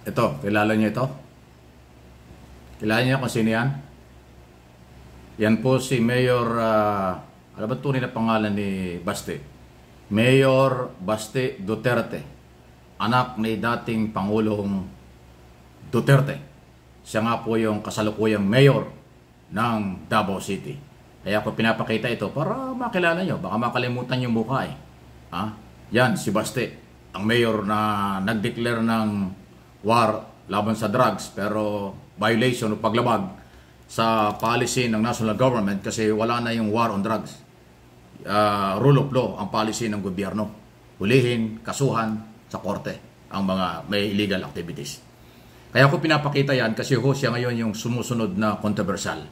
Ito, kilala niyo ito? Kilala niyo kung sino yan? Yan po si Mayor, ano ba tunay na pangalan ni Baste? Mayor Baste Duterte, anak ni dating Pangulong Duterte. Siya nga po yung kasalukuyang mayor ng Davao City. Kaya ko pinapakita ito para makilala nyo. Baka makalimutan yung mukha eh. Ha? Yan, si Baste, ang mayor na nag-declare ng war laban sa drugs pero violation o paglabag sa policy ng national government kasi wala na yung war on drugs. Rule of law ang policy ng gobyerno. Hulihin, kasuhan sa korte ang mga may illegal activities. Kaya ko pinapakita yan kasi siya ngayon yung sumusunod na controversial.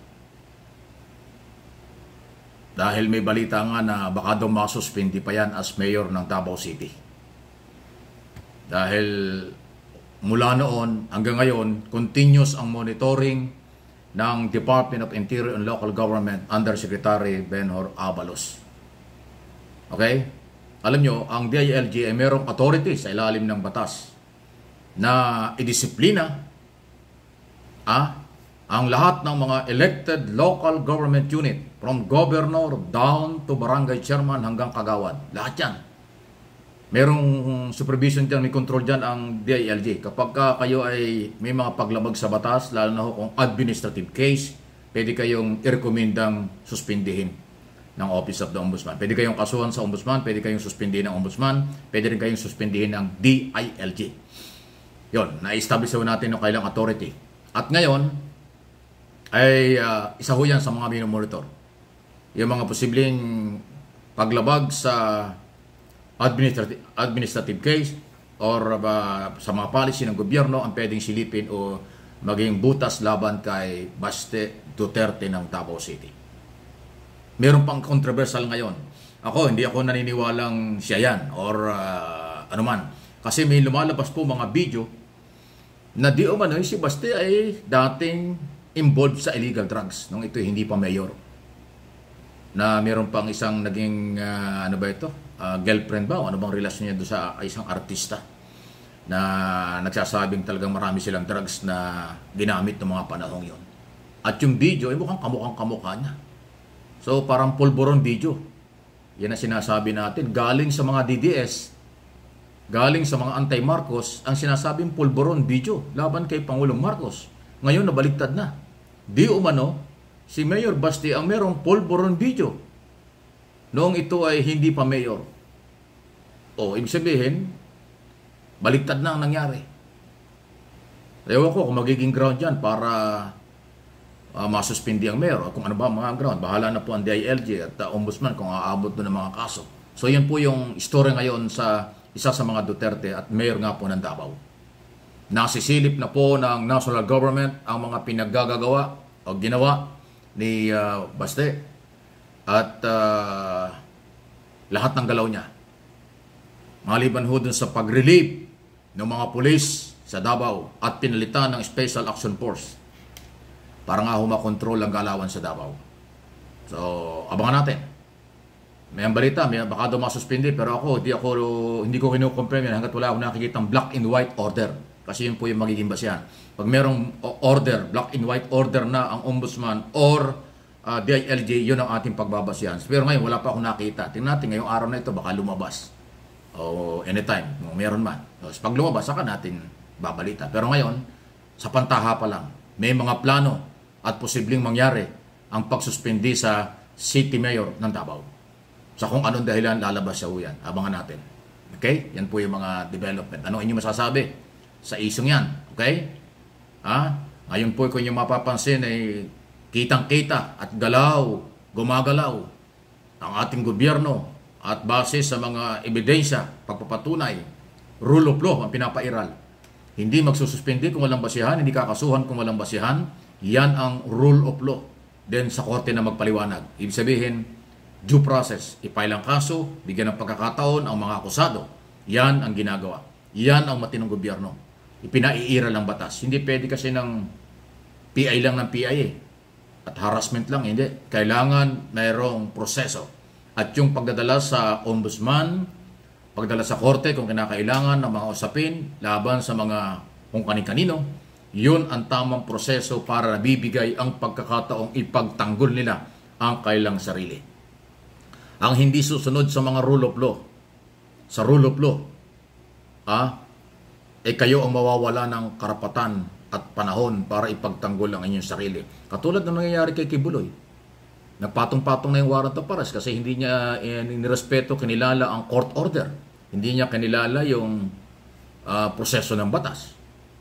Dahil may balita nga na baka daw masuspindi pa yan as mayor ng Davao City. Dahil mula noon hanggang ngayon, continuous ang monitoring ng Department of Interior and Local Government under Secretary Benhur Abalos. Okay? Alam nyo, ang DILG ay mayroong authority sa ilalim ng batas na idisiplina ang lahat ng mga elected local government unit from governor down to barangay chairman hanggang kagawad. Lahat yan. Merong supervision dyan, may control dyan ang DILG. Kapag kayo ay may mga paglabag sa batas, lalo na kung administrative case, pwede kayong i-recommendang suspindihin ng Office of the Ombudsman. Pwede kayong kasuhan sa Ombudsman, pwede kayong suspindihin ng Ombudsman, pwede rin kayong suspindihin ng DILG. Yon, na-establish natin ng kailang authority. At ngayon, ay isa ho yan sa mga minomonitor. Yung mga posibleng paglabag sa administrative case or sa mga policy ng gobyerno ang pwedeng silipin o maging butas laban kay Baste Duterte ng Davao City. Meron pang controversial ngayon. Hindi ako naniniwalang siya yan or anuman. Kasi may lumalabas po mga video na di umano si Baste ay dating involved sa illegal drugs nung ito hindi pa mayor. Na meron pang isang naging girlfriend ba o ano bang relasyon niya doon sa isang artista na nagsasabing talagang marami silang drugs na ginamit ng mga panahong yon. At yung video ay mukhang kamukhang-kamukha niya. So parang pulburon video. Yan ang sinasabi natin. Galing sa mga DDS, galing sa mga anti-Marcos, ang sinasabing pulburon video laban kay Pangulong Marcos. Ngayon nabaliktad na. Di umano, si Mayor Baste ang merong pulburon video noong ito ay hindi pa mayor. Ibig sabihin, baliktad na ang nangyari. Ewan ko kung magiging ground yan para masuspindi ang mayor o kung ano ba mga ground. Bahala na po ang DILG at Ombudsman kung aabot doon ng mga kaso. So yan po yung story ngayon sa isa sa mga Duterte at mayor nga po ng Davao. Nasisilip na po ng national government ang mga pinaggagawa o ginawa ni Baste at lahat ng galaw niya. Maliban ho dun sa pag-relieve ng mga pulis sa Davao at pinalitan ng Special Action Force para nga humakontrol ang galawan sa Davao. So, abangan natin. May ang balita, baka daw masuspindi pero hindi ko kinukonfirm yan hanggat wala akong nakikitang black and white order. Kasi yun po yung magiging basihan. Pag merong order, black and white order na ang Ombudsman or DILG, yun ang ating pagbabasihan. Pero ngayon, wala pa akong nakita. Tingnan natin, ngayong araw na ito, baka lumabas. O anytime, kung meron man. So, pag lumabas, saka natin babalita. Pero ngayon, sa pantaha pa lang, may mga plano at posibleng mangyari ang pagsuspindi sa City Mayor ng Davao. Sa kung anong dahilan, lalabas siya yan. Abangan natin. Okay? Yan po yung mga development. Ano inyong masasabi sa isong yan? Okay? Ngayon po kung yung mapapansin ay kitang-kita at gumagalaw ang ating gobyerno at base sa mga ebidensya, pagpapatunay, rule of law ang pinapairal. Hindi magsususpindi kung walang basihan, hindi kakasuhan kung walang basihan. Yan ang rule of law. Then sa korte na magpaliwanag. Ibig sabihin, due process. Ipail ang kaso, bigyan ng pagkakataon ang mga akusado. Yan ang ginagawa. Yan ang matinong gobyerno. Ipinaiiral ang batas. Hindi pwede kasi ng PI lang ng PI at harassment lang. Hindi. Kailangan mayroong proseso. At yung pagdadala sa ombudsman, pagdala sa korte kung kinakailangan ng mga usapin laban sa mga kung kani-kanino, yun ang tamang proseso para nabibigay ang pagkakataong ipagtanggol nila ang kailang sarili. Ang hindi susunod sa mga rule of law, sa rule of law, kayo ang mawawala ng karapatan at panahon para ipagtanggol ang inyong sarili. Katulad ng nangyayari kay Kibuloy. Nagpatong-patong na yung warrant of arrest kasi hindi niya nirespeto, kinilala ang court order. Hindi niya kinilala yung proseso ng batas.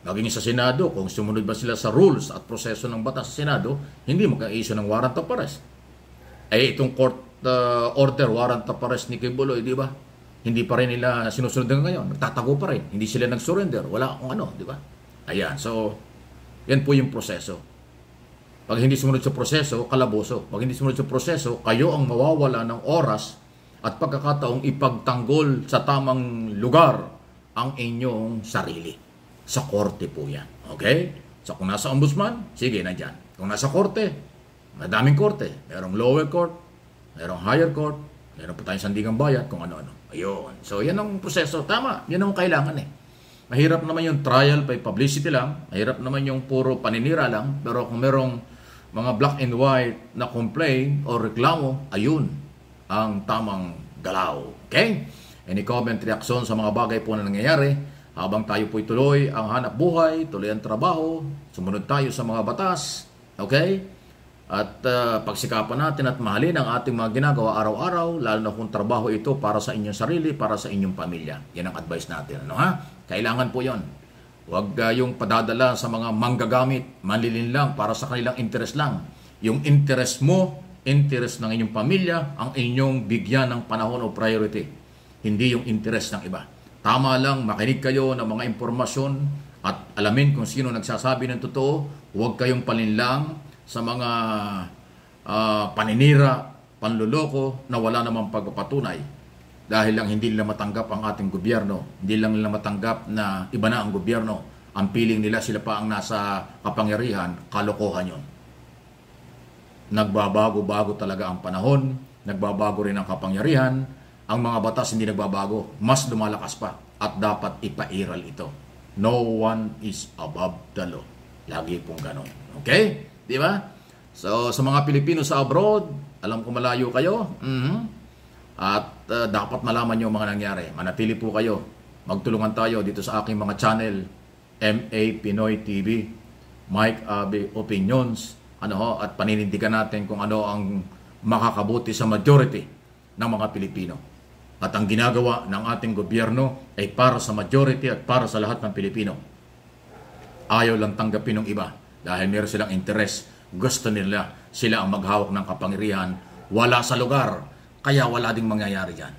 Maging sa Senado, kung sumunod ba sila sa rules at proseso ng batas sa Senado, hindi magka-issue ng warrant of arrest. Itong court order, warrant of arrest ni Kibuloy, di ba? Hindi pa rin nila sinusunod hanggang ngayon. Nagtatago pa rin. Hindi sila nag-surrender. Wala akong ano, di ba? Ayan. So, yan po yung proseso. Pag hindi sumunod sa proseso, kalaboso. Pag hindi sumunod sa proseso, kayo ang mawawala ng oras at pagkakataong ipagtanggol sa tamang lugar ang inyong sarili. Sa korte po yan. Okay? So, kung nasa ombudsman, sige, nandyan. Kung nasa korte, madaming korte. Merong lower court, merong higher court, meron po tayong sandigang bayad, kung ano-ano. Ayun. So, yan ang proseso. Tama. Yan ang kailangan eh. Mahirap naman yung trial by publicity lang. Mahirap naman yung puro paninira lang. Pero kung merong mga black and white na complaint o reklamo, ayun ang tamang galaw. Okay? Any comment, reaksyon sa mga bagay po na nangyayari? Habang tayo po'y tuloy ang hanap buhay, tuloy ang trabaho, sumunod tayo sa mga batas. Okay? At pagsikapan natin at mahalin ang ating mga ginagawa araw-araw, lalo na kung trabaho ito para sa inyong sarili, para sa inyong pamilya. Yan ang advice natin. Ano ha? Kailangan po yon. Huwag yung padadala sa mga manggagamit, manlilin lang para sa kanilang interest lang. Yung interest mo, interest ng inyong pamilya, ang inyong bigyan ng panahon o priority. Hindi yung interest ng iba. Tama lang, makinig kayo ng mga impormasyon at alamin kung sino nagsasabi ng totoo. Huwag kayong palinlang sa mga paninira, panluloko na wala namang pagpapatunay. Dahil lang hindi nila matanggap ang ating gobyerno. Hindi lang nila matanggap na iba na ang gobyerno. Ang piling nila sila pa ang nasa kapangyarihan, kalokohan yon. Nagbabago-bago talaga ang panahon. Nagbabago rin ang kapangyarihan. Ang mga batas hindi nagbabago. Mas lumalakas pa. At dapat ipairal ito. No one is above the law. Lagi pong ganon. Okay? Di ba? So, sa mga Pilipino sa abroad, alam ko malayo kayo. At dapat malaman nyo ang mga nangyari. Manatili po kayo. Magtulungan tayo dito sa aking mga channel. MA Pinoy TV. Mike Abe Opinions. At paninindigan natin kung ano ang makakabuti sa majority ng mga Pilipino. At ang ginagawa ng ating gobyerno ay para sa majority at para sa lahat ng Pilipino. Ayaw lang tanggapin ng iba dahil meron silang interes. Gusto nila sila ang maghawak ng kapangyarihan. Wala sa lugar. Kaya wala ding mangyayari dyan.